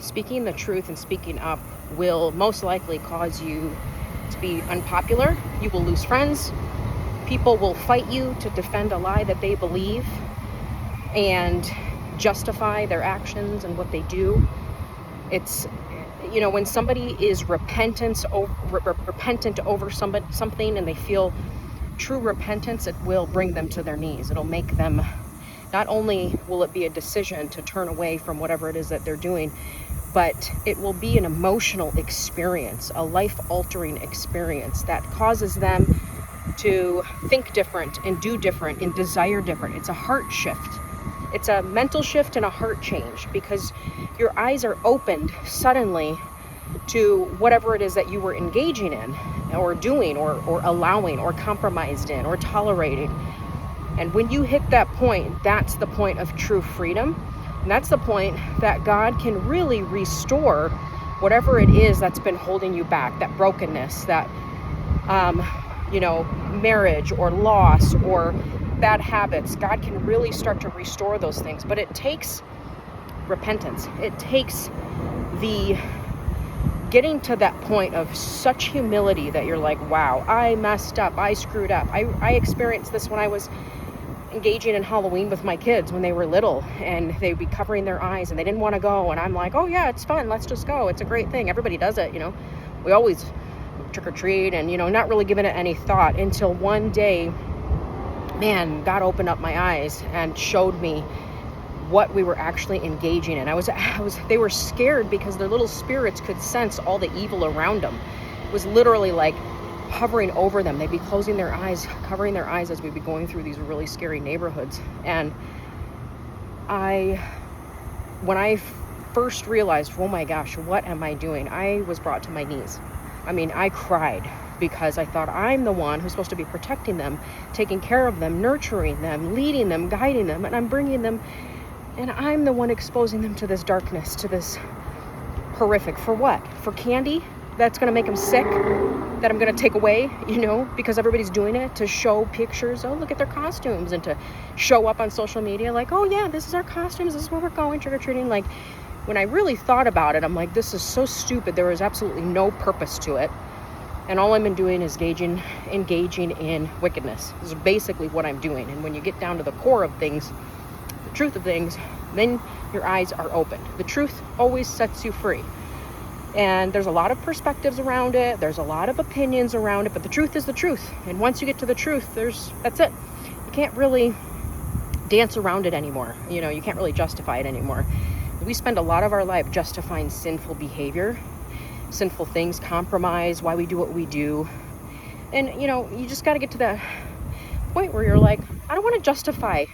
speaking the truth and speaking up will most likely cause you to be unpopular. You will lose friends. People will fight you to defend a lie that they believe and justify their actions and what they do. It's, when somebody is repentant over something and they feel true repentance, it will bring them to their knees. It'll make them, not only will it be a decision to turn away from whatever it is that they're doing, but it will be an emotional experience, a life-altering experience that causes them to think different and do different and desire different. It's a heart shift. It's a mental shift and a heart change, because your eyes are opened suddenly to whatever it is that you were engaging in or doing or allowing or compromised in or tolerating. And when you hit that point, that's the point of true freedom. And that's the point that God can really restore whatever it is that's been holding you back, that brokenness, that, marriage or loss or bad habits. God can really start to restore those things. But it takes repentance. It takes the getting to that point of such humility that you're like, wow, I messed up. I screwed up. I experienced this when I was engaging in Halloween with my kids when they were little, and they'd be covering their eyes and they didn't want to go, and I'm like, oh yeah, it's fun, let's just go, it's a great thing, everybody does it, we always trick-or-treat and not really giving it any thought until one day, man, God opened up my eyes and showed me what we were actually engaging in. They were scared because their little spirits could sense all the evil around them. It was literally like hovering over them. They'd be closing their eyes, covering their eyes as we'd be going through these really scary neighborhoods. And when I first realized, oh my gosh, what am I doing? I was brought to my knees. I cried because I thought I'm the one who's supposed to be protecting them, taking care of them, nurturing them, leading them, guiding them, and I'm bringing them, and I'm the one exposing them to this darkness, to this horrific. For what? For candy? That's going to make them sick, that I'm going to take away, because everybody's doing it, to show pictures, oh, look at their costumes, and to show up on social media like, oh yeah, this is our costumes, this is where we're going trick-or-treating. Like, when I really thought about it, I'm like, this is so stupid. There is absolutely no purpose to it. And all I'm doing is engaging in wickedness. This is basically what I'm doing. And when you get down to the core of things, the truth of things, then your eyes are opened. The truth always sets you free. And there's a lot of perspectives around it. There's a lot of opinions around it, but the truth is the truth. And once you get to the truth, that's it. You can't really dance around it anymore. You can't really justify it anymore. We spend a lot of our life justifying sinful behavior, sinful things, compromise, why we do what we do. And, you just got to get to that point where you're like, I don't want to justify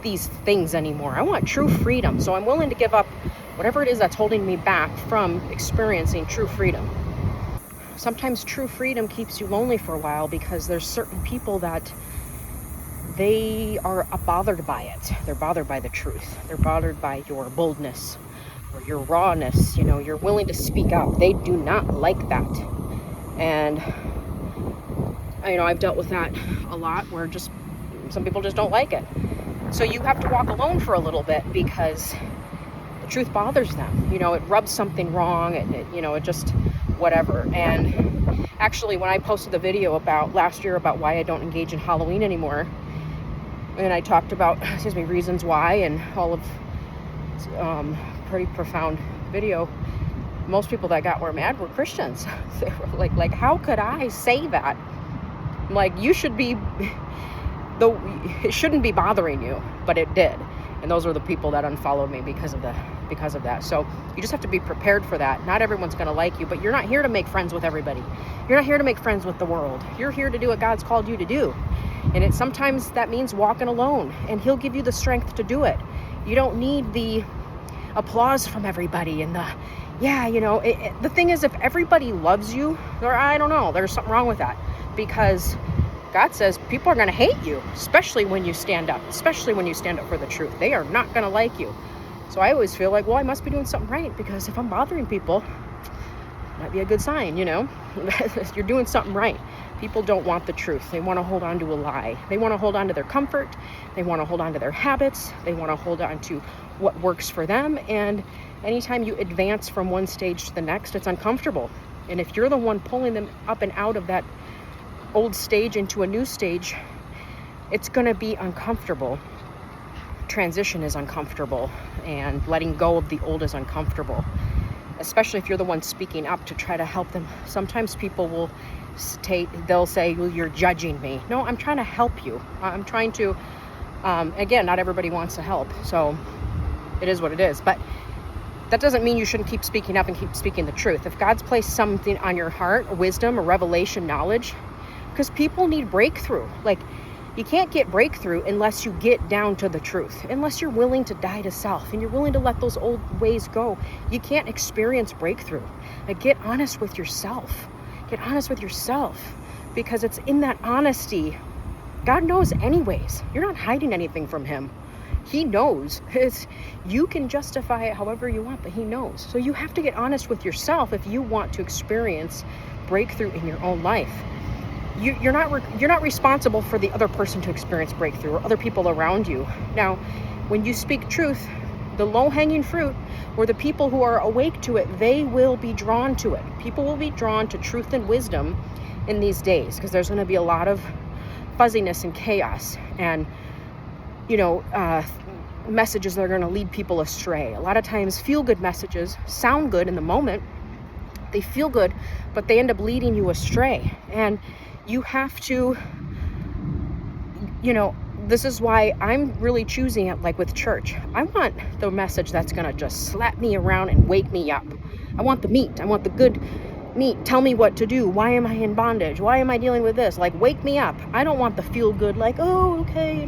these things anymore. I want true freedom. So I'm willing to give up whatever it is that's holding me back from experiencing true freedom. Sometimes true freedom keeps you lonely for a while because there's certain people that they are bothered by it. They're bothered by the truth. They're bothered by your boldness or your rawness. You're willing to speak up. They do not like that. And, I've dealt with that a lot, where just some people just don't like it. So you have to walk alone for a little bit because the truth bothers them. It rubs something wrong. It just whatever. And actually, when I posted the video last year about why I don't engage in Halloween anymore, and I talked about, reasons why, and all of pretty profound video, most people that were mad were Christians. They were like, how could I say that? I'm like, you should be, though it shouldn't be bothering you, but it did. And those are the people that unfollowed me because of that. So you just have to be prepared for that. Not everyone's going to like you, but you're not here to make friends with everybody. You're not here to make friends with the world. You're here to do what God's called you to do. And sometimes that means walking alone, and He'll give you the strength to do it. You don't need the applause from everybody and the thing is, if everybody loves you, or I don't know, there's something wrong with that, because God says people are going to hate you, especially when you stand up for the truth. They are not going to like you. So I always feel like, well, I must be doing something right, because if I'm bothering people, it might be a good sign, you're doing something right. People don't want the truth. They want to hold on to a lie. They want to hold on to their comfort. They want to hold on to their habits. They want to hold on to what works for them. And anytime you advance from one stage to the next, it's uncomfortable. And if you're the one pulling them up and out of that old stage into a new stage, it's going to be uncomfortable. Transition is uncomfortable, and letting go of the old is uncomfortable, especially if you're the one speaking up to try to help them. Sometimes people will they'll say, well, you're judging me. No, I'm trying to help you. I'm trying to, again, not everybody wants to help, so it is what it is. But that doesn't mean you shouldn't keep speaking up and keep speaking the truth. If God's placed something on your heart, a wisdom, a revelation, knowledge, because people need breakthrough. Like, you can't get breakthrough unless you get down to the truth, unless you're willing to die to self and you're willing to let those old ways go. You can't experience breakthrough. Like, get honest with yourself. Get honest with yourself, because it's in that honesty. God knows anyways. You're not hiding anything from him. He knows. You can justify it however you want, but he knows. So you have to get honest with yourself if you want to experience breakthrough in your own life. You're not responsible for the other person to experience breakthrough or other people around you. Now, when you speak truth, the low-hanging fruit, or the people who are awake to it, they will be drawn to it. People will be drawn to truth and wisdom in these days, because there's going to be a lot of fuzziness and chaos, and messages that are going to lead people astray. A lot of times feel-good messages sound good in the moment. They feel good, but they end up leading you astray. And you have to, this is why I'm really choosing it, like with church. I want the message that's going to just slap me around and wake me up. I want the meat. I want the good meat. Tell me what to do. Why am I in bondage? Why am I dealing with this? Like, wake me up. I don't want the feel good, like, oh, okay,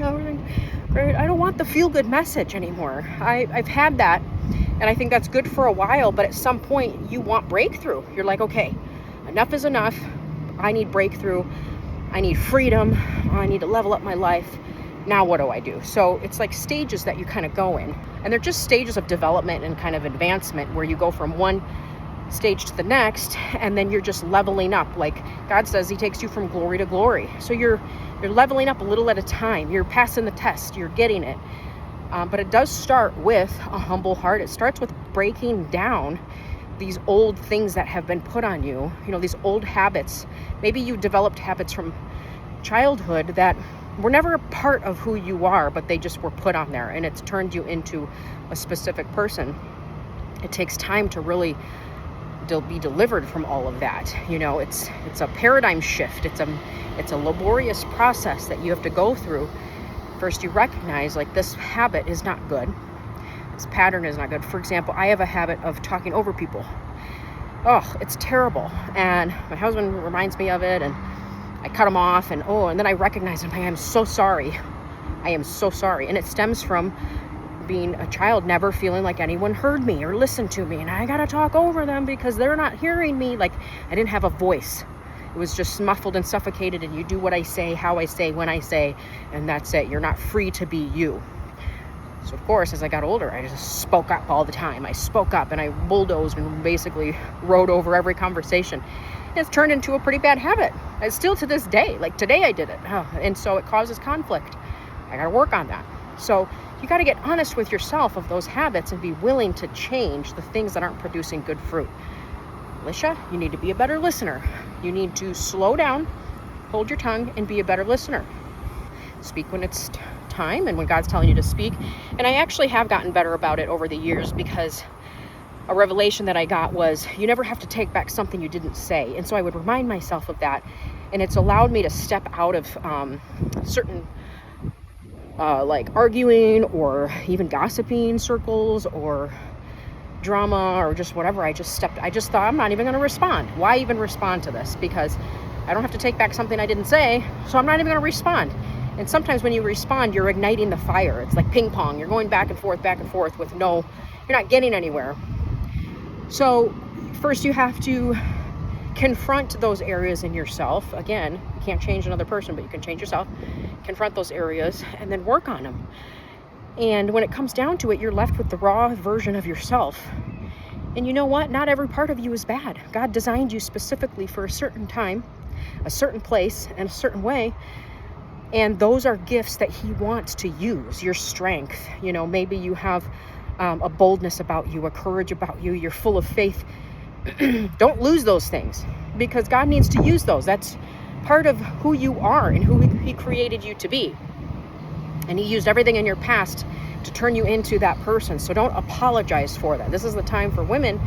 right. I don't want the feel good message anymore. I've had that, and I think that's good for a while, but at some point you want breakthrough. You're like, okay, enough is enough. I need breakthrough. I need freedom. I need to level up my life. Now what do I do? So it's like stages that you kind of go in, and they're just stages of development and kind of advancement, where you go from one stage to the next, and then you're just leveling up. Like God says, he takes you from glory to glory. So you're leveling up a little at a time. You're passing the test. You're getting it. But it does start with a humble heart. It starts with breaking down these old things that have been put on you, these old habits. Maybe you developed habits from childhood that were never a part of who you are, but they just were put on there, and it's turned you into a specific person. It takes time to really be delivered from all of that. It's a paradigm shift. It's a laborious process that you have to go through. First, you recognize, like, this habit is not good. This pattern is not good. For example, I have a habit of talking over people. Oh, it's terrible. And my husband reminds me of it, and I cut him off, and then I recognize him. I am so sorry. I am so sorry. And it stems from being a child, never feeling like anyone heard me or listened to me, and I gotta talk over them because they're not hearing me. Like, I didn't have a voice. It was just muffled and suffocated, and you do what I say, how I say, when I say, and that's it. You're not free to be you. So of course, as I got older, I just spoke up all the time. I spoke up and I bulldozed and basically rode over every conversation. And it's turned into a pretty bad habit. It's still to this day. Like today I did it. And so it causes conflict. I got to work on that. So you got to get honest with yourself of those habits and be willing to change the things that aren't producing good fruit. Alicia, you need to be a better listener. You need to slow down, hold your tongue, and be a better listener. Speak when it's time and when God's telling you to speak. And I actually have gotten better about it over the years, because a revelation that I got was you never have to take back something you didn't say. And so I would remind myself of that. And it's allowed me to step out of certain like arguing or even gossiping circles or drama or just whatever. I just thought, I'm not even going to respond. Why even respond to this? Because I don't have to take back something I didn't say, so I'm not even going to respond. And sometimes when you respond, you're igniting the fire. It's like ping pong. You're going back and forth with you're not getting anywhere. So first you have to confront those areas in yourself. Again, you can't change another person, but you can change yourself. Confront those areas and then work on them. And when it comes down to it, you're left with the raw version of yourself. And you know what? Not every part of you is bad. God designed you specifically for a certain time, a certain place, and a certain way. And those are gifts that he wants to use. Your strength. Maybe you have a boldness about you, a courage about you. You're full of faith. Don't lose those things, because God needs to use those. That's part of who you are and who he created you to be. And he used everything in your past to turn you into that person. So don't apologize for that. This is the time for women.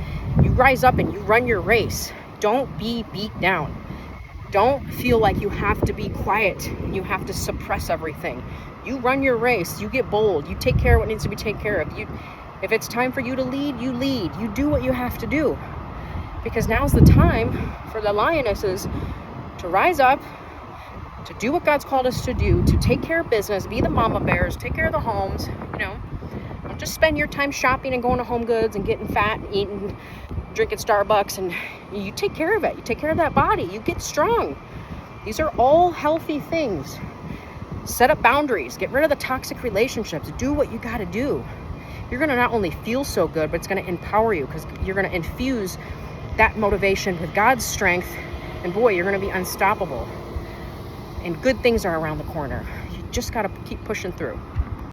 You rise up and you run your race. Don't be beat down. Don't feel like you have to be quiet and you have to suppress everything. You run your race. You get bold. You take care of what needs to be taken care of. If it's time for you to lead, you lead. You do what you have to do. Because now's the time for the lionesses to rise up, to do what God's called us to do, to take care of business, be the mama bears, take care of the homes. Don't just spend your time shopping and going to Home Goods and getting fat and eating, drinking Starbucks. And you take care of it. You take care of that body. You get strong. These are all healthy things. Set up boundaries. Get rid of the toxic relationships. Do what you got to do. You're going to not only feel so good, but it's going to empower you, because you're going to infuse that motivation with God's strength. And boy, you're going to be unstoppable. And good things are around the corner. You just got to keep pushing through.